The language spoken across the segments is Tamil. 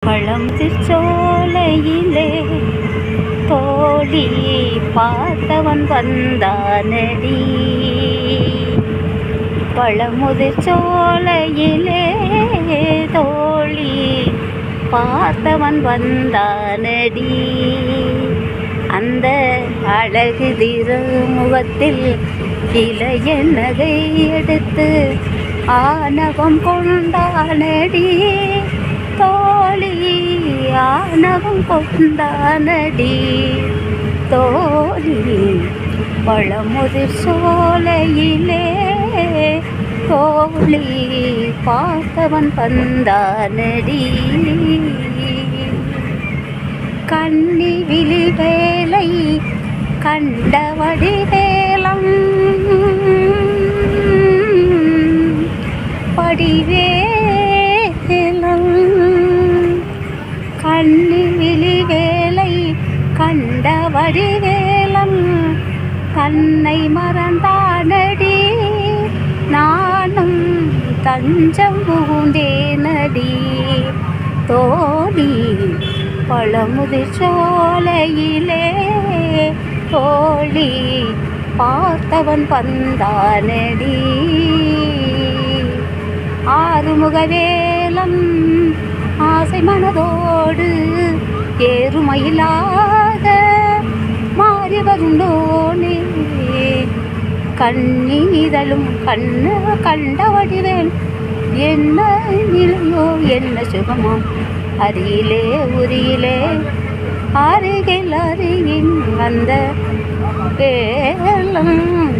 பழமுதிர்ச்சோலையிலே தோழி பார்த்தவன் வந்தானடி. பழமுதிர்ச்சோலையிலே தோழி பார்த்தவன் வந்தானடி. அந்த அழகு திருமுகத்தில் இளைய நகை எடுத்து ஆணவம் கொண்டானடி. தோழி ஆணவம் கொண்டானடி. தோழி பழமுதிர் சோலையிலே தோழி பார்த்தவன் வந்தானடி. கண்ணி விழி வேலை கண்ட வடிவேலம் படிவேலம். கண்ணி விழி வேலை கண்ட வடிவேலம் கண்ணை மறந்தானடி. நானும் தஞ்சம் பூண்டேனடி. தோழி பழமுதிர் சோலையிலே தோழி பார்த்தவன் வந்தானடி. ஆறுமுகவேலம் ஆசை மனதோடு ஏறுமயிலாக மாறி வருண்டோனே. கண்ணீதழும் கண்ணு கண்ட வடிவேல் என்ன நிலையோ என்ன சுகமோ. அருகிலே உரியிலே அருகில் அருகின் அந்த வேலம்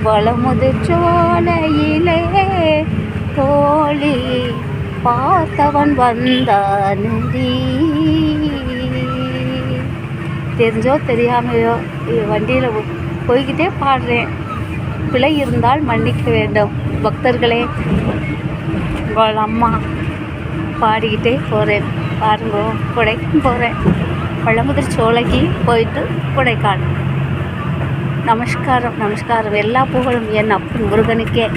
பழமுதிர் சோலையிலே தோழி பார்த்தவன் வந்தானடி. தெரிஞ்சோ தெரியாமையோ வண்டியில் போய்கிட்டே பாடுறேன். பிழை இருந்தால் மன்னிக்க வேண்டும். பக்தர்களே, உங்கள் அம்மா பாடிக்கிட்டே போகிறேன் பாருங்க. கொடைக்கும் போகிறேன். பழமுதிர் சோலைக்கு போயிட்டு கொடைக்கானல். நமஸ்காரம் நமஸ்காரம். எல்லா புகழும் என் அப்பன் முருகனுக்கே.